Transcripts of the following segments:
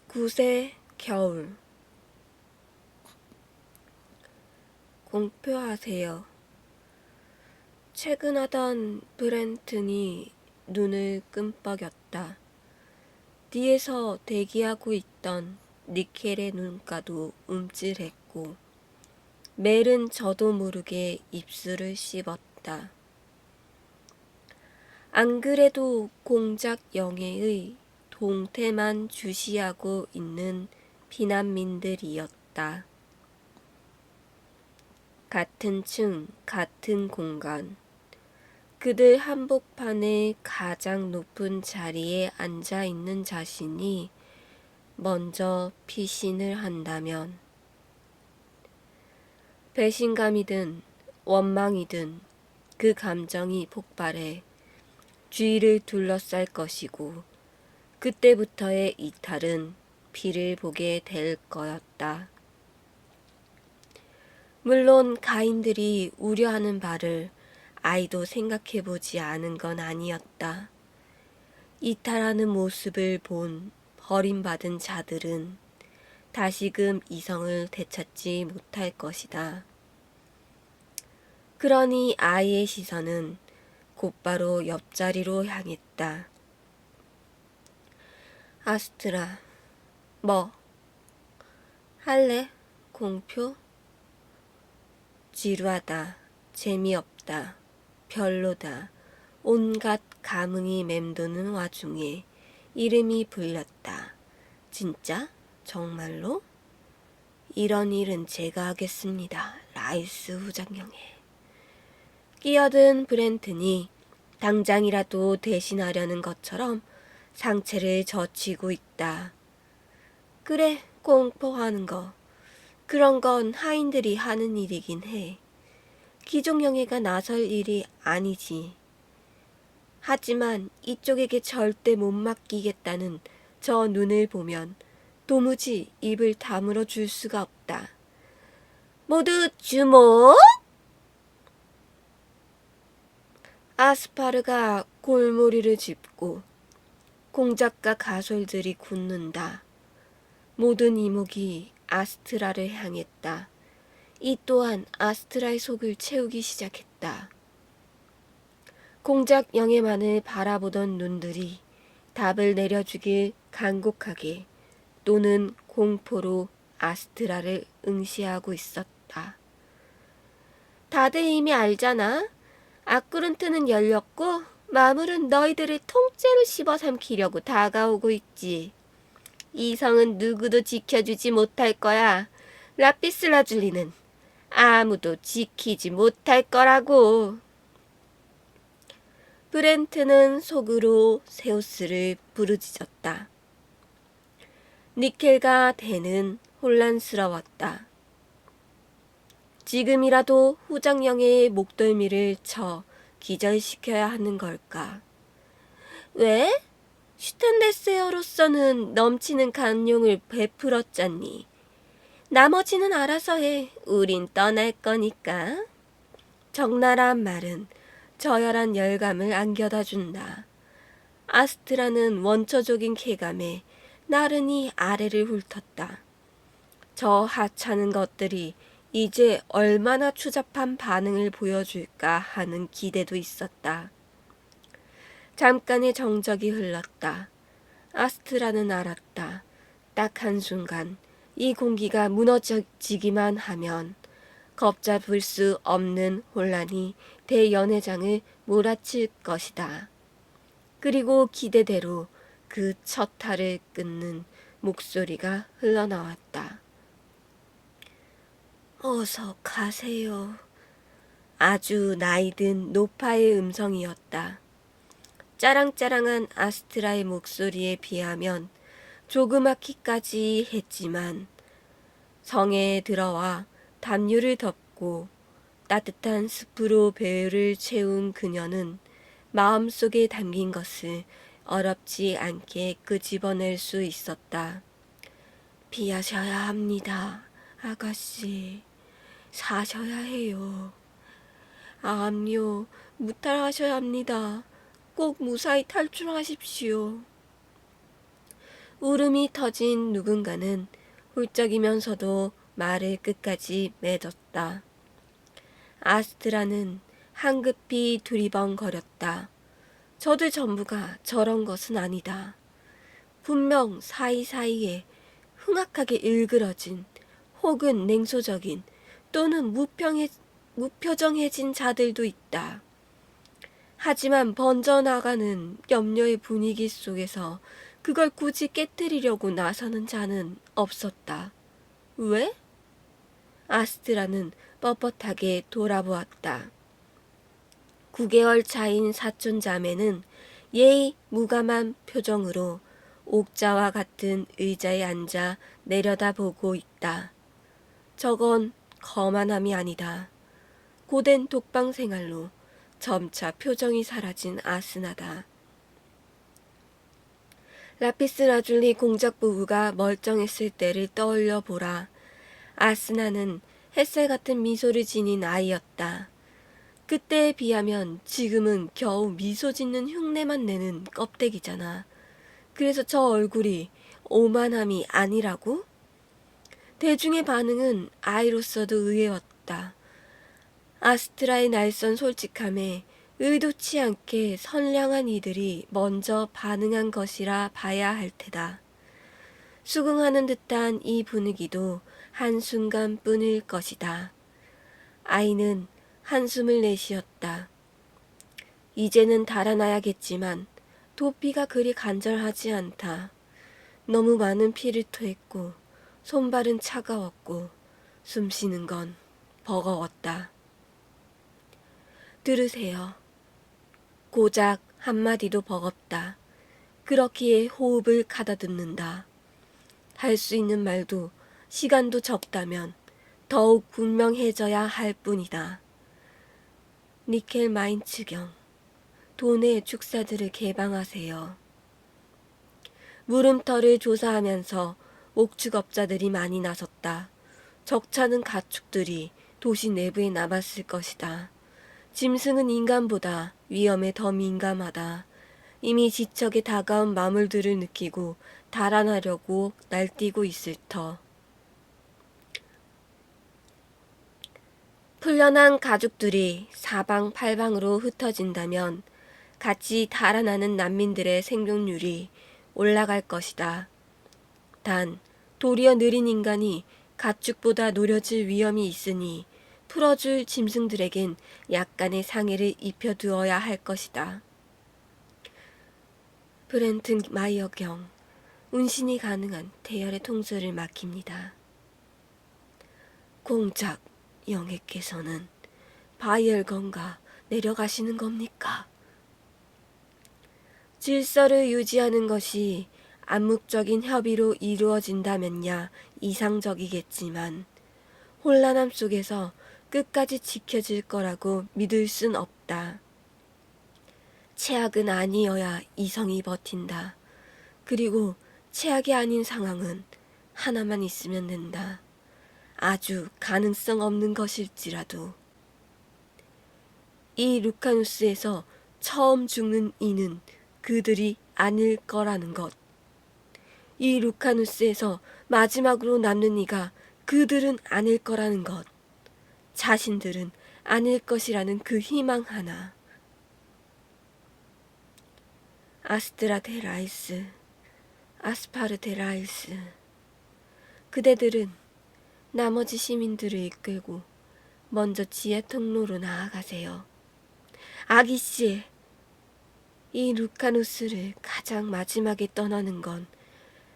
굿의 겨울. 공표하세요. 퇴근하던 브렌튼이 눈을 끔뻑였다. 뒤에서 대기하고 있던 니켈의 눈가도 움찔했고 멜은 저도 모르게 입술을 씹었다. 안 그래도 공작 영해의 동태만 주시하고 있는 비난민들이었다. 같은 층, 같은 공간. 그들 한복판의 가장 높은 자리에 앉아 있는 자신이 먼저 피신을 한다면 배신감이든 원망이든 그 감정이 폭발해 주위를 둘러쌀 것이고 그때부터의 이탈은 피를 보게 될 거였다. 물론 가인들이 우려하는 바를 아이도 생각해보지 않은 건 아니었다. 이탈하는 모습을 본 버림받은 자들은 다시금 이성을 되찾지 못할 것이다. 그러니 아이의 시선은 곧바로 옆자리로 향했다. 아스트라, 뭐? 할래? 공표? 지루하다, 재미없다, 별로다, 온갖 감흥이 맴도는 와중에 이름이 불렸다. 진짜? 정말로? 이런 일은 제가 하겠습니다. 라이스 후장령에. 끼어든 브렌튼이 당장이라도 대신하려는 것처럼 상체를 젖히고 있다. 그래, 공포하는 거. 그런 건 하인들이 하는 일이긴 해. 기종영예가 나설 일이 아니지. 하지만 이쪽에게 절대 못 맡기겠다는 저 눈을 보면 도무지 입을 다물어 줄 수가 없다. 모두 주목! 아스파르가 골머리를 짚고 공작과 가솔들이 굳는다. 모든 이목이 아스트라를 향했다. 이 또한 아스트라의 속을 채우기 시작했다. 공작 영예만을 바라보던 눈들이 답을 내려주길 간곡하게 또는 공포로 아스트라를 응시하고 있었다. 다들 이미 알잖아. 아꾸른트는 열렸고 마물은 너희들을 통째로 씹어삼키려고 다가오고 있지. 이 성은 누구도 지켜주지 못할 거야. 라피스라줄리는 아무도 지키지 못할 거라고. 브렌트는 속으로 세우스를 부르짖었다. 니켈과 댄은 혼란스러웠다. 지금이라도 후장령의 목덜미를 쳐 기절시켜야 하는 걸까? 왜? 슈텐데스어로서는 넘치는 간용을 베풀었잖니. 나머지는 알아서 해. 우린 떠날 거니까. 적나라한 말은 저열한 열감을 안겨다 준다. 아스트라는 원초적인 쾌감에 나른히 아래를 훑었다. 저 하찮은 것들이 이제 얼마나 추잡한 반응을 보여줄까 하는 기대도 있었다. 잠깐의 정적이 흘렀다. 아스트라는 알았다. 딱 한순간 이 공기가 무너지기만 하면 걷잡을 수 없는 혼란이 대연회장을 몰아칠 것이다. 그리고 기대대로 그 첫 탈을 끊는 목소리가 흘러나왔다. 어서 가세요. 아주 나이든 노파의 음성이었다. 짜랑짜랑한 아스트라의 목소리에 비하면 조그맣기까지 했지만 성에 들어와 담요를 덮고 따뜻한 숲으로 배를 채운 그녀는 마음속에 담긴 것을 어렵지 않게 끄집어낼 수 있었다. 피하셔야 합니다, 아가씨. 사셔야 해요. 암요, 무탈하셔야 합니다. 꼭 무사히 탈출하십시오. 울음이 터진 누군가는 훌쩍이면서도 말을 끝까지 맺었다. 아스트라는 한급히 두리번거렸다. 저들 전부가 저런 것은 아니다. 분명 사이사이에 흉악하게 일그러진 혹은 냉소적인 또는 무표정해진 자들도 있다. 하지만 번져나가는 염려의 분위기 속에서 그걸 굳이 깨뜨리려고 나서는 자는 없었다. 왜? 아스트라는 뻣뻣하게 돌아보았다. 9개월 차인 사촌 자매는 예의 무감한 표정으로 옥자와 같은 의자에 앉아 내려다보고 있다. 저건 거만함이 아니다. 고된 독방 생활로 점차 표정이 사라진 아스나다. 라피스 라줄리 공작 부부가 멀쩡했을 때를 떠올려 보라. 아스나는 햇살 같은 미소를 지닌 아이였다. 그때에 비하면 지금은 겨우 미소 짓는 흉내만 내는 껍데기잖아. 그래서 저 얼굴이 오만함이 아니라고? 대중의 반응은 아이로서도 의외였다. 아스트라의 날선 솔직함에 의도치 않게 선량한 이들이 먼저 반응한 것이라 봐야 할 테다. 수긍하는 듯한 이 분위기도 한순간뿐일 것이다. 아이는 한숨을 내쉬었다. 이제는 달아나야겠지만 도피가 그리 간절하지 않다. 너무 많은 피를 토했고 손발은 차가웠고 숨쉬는 건 버거웠다. 들으세요. 고작 한마디도 버겁다. 그렇기에 호흡을 가다듬는다. 할 수 있는 말도 시간도 적다면 더욱 분명해져야 할 뿐이다. 니켈 마인츠경, 도내 축사들을 개방하세요. 물음터를 조사하면서 옥축업자들이 많이 나섰다. 적잖은 가축들이 도시 내부에 남았을 것이다. 짐승은 인간보다 위험에 더 민감하다. 이미 지척에 다가온 마물들을 느끼고 달아나려고 날뛰고 있을 터. 풀려난 가족들이 사방팔방으로 흩어진다면 같이 달아나는 난민들의 생존율이 올라갈 것이다. 단 도리어 느린 인간이 가축보다 노려질 위험이 있으니 풀어줄 짐승들에겐 약간의 상해를 입혀두어야 할 것이다. 브렌튼 마이어경, 운신이 가능한 대열의 통솔을 맡깁니다. 공작 영예께서는 바이얼건가 내려가시는 겁니까? 질서를 유지하는 것이 암묵적인 협의로 이루어진다면야 이상적이겠지만 혼란함 속에서 끝까지 지켜질 거라고 믿을 순 없다. 최악은 아니어야 이성이 버틴다. 그리고 최악이 아닌 상황은 하나만 있으면 된다. 아주 가능성 없는 것일지라도. 이 루카누스에서 처음 죽는 이는 그들이 아닐 거라는 것. 이 루카누스에서 마지막으로 남는 이가 그들은 아닐 거라는 것. 자신들은 아닐 것이라는 그 희망 하나. 아스트라테 라이스, 아스파르테 라이스. 그대들은 나머지 시민들을 이끌고 먼저 지하 통로로 나아가세요. 아기씨, 이 루카누스를 가장 마지막에 떠나는 건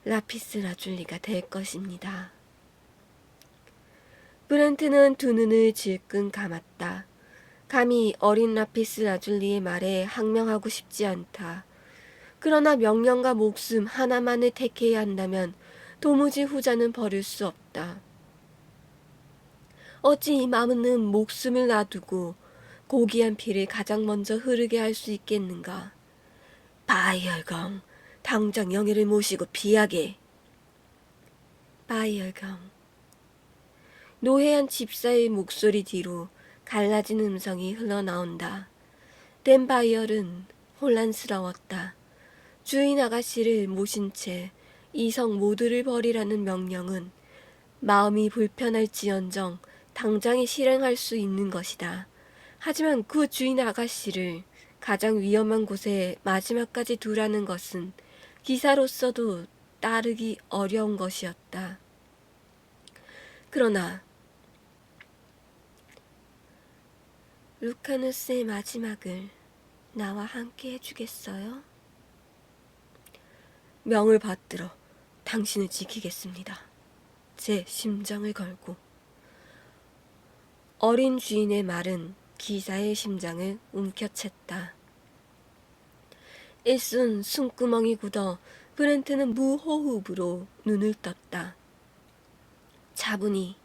라피스 라줄리가 될 것입니다. 브렌트는 두 눈을 질끈 감았다. 감히 어린 라피스 라줄리의 말에 항명하고 싶지 않다. 그러나 명령과 목숨 하나만을 택해야 한다면 도무지 후자는 버릴 수 없다. 어찌 이 마음은 목숨을 놔두고 고귀한 피를 가장 먼저 흐르게 할 수 있겠는가? 바이얼경, 당장 영예를 모시고 피하게. 바이얼경. 노회한 집사의 목소리 뒤로 갈라진 음성이 흘러나온다. 댄 바이얼은 혼란스러웠다. 주인 아가씨를 모신 채 이성 모두를 버리라는 명령은 마음이 불편할지언정 당장에 실행할 수 있는 것이다. 하지만 그 주인 아가씨를 가장 위험한 곳에 마지막까지 두라는 것은 기사로서도 따르기 어려운 것이었다. 그러나 루카누스의 마지막을 나와 함께 해주겠어요? 명을 받들어 당신을 지키겠습니다. 제 심장을 걸고. 어린 주인의 말은 기사의 심장을 움켜챘다. 일순 숨구멍이 굳어 브렌트는 무호흡으로 눈을 떴다. 차분히,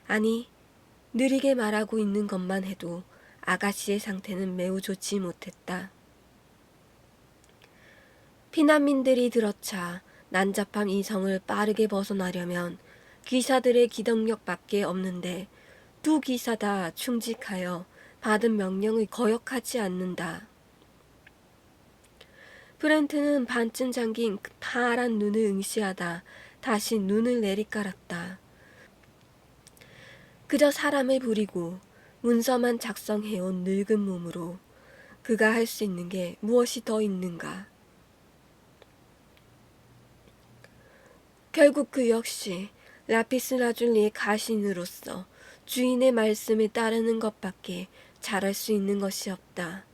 아니 느리게 말하고 있는 것만 해도 아가씨의 상태는 매우 좋지 못했다. 피난민들이 들어차 난잡한 이성을 빠르게 벗어나려면 기사들의 기동력밖에 없는데 두 기사 다 충직하여 받은 명령을 거역하지 않는다. 브렌트는 반쯤 잠긴 파란 눈을 응시하다 다시 눈을 내리깔았다. 그저 사람을 부리고 문서만 작성해온 늙은 몸으로 그가 할 수 있는 게 무엇이 더 있는가. 결국 그 역시 라피스라줄리의 가신으로서 주인의 말씀을 따르는 것밖에 잘할 수 있는 것이 없다.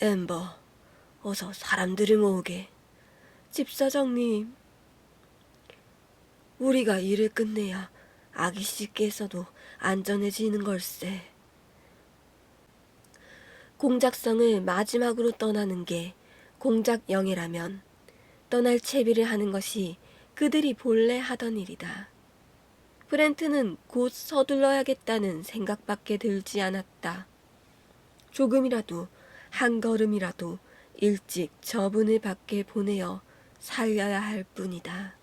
엠버, 어서 사람들을 모으게. 집사장님, 우리가 일을 끝내야 아기씨께서도 안전해지는 걸세. 공작성을 마지막으로 떠나는 게 공작 영예라면 떠날 채비를 하는 것이 그들이 본래 하던 일이다. 브렌트는 곧 서둘러야겠다는 생각밖에 들지 않았다. 조금이라도 한 걸음이라도 일찍 저분을 밖에 보내어 살려야 할 뿐이다.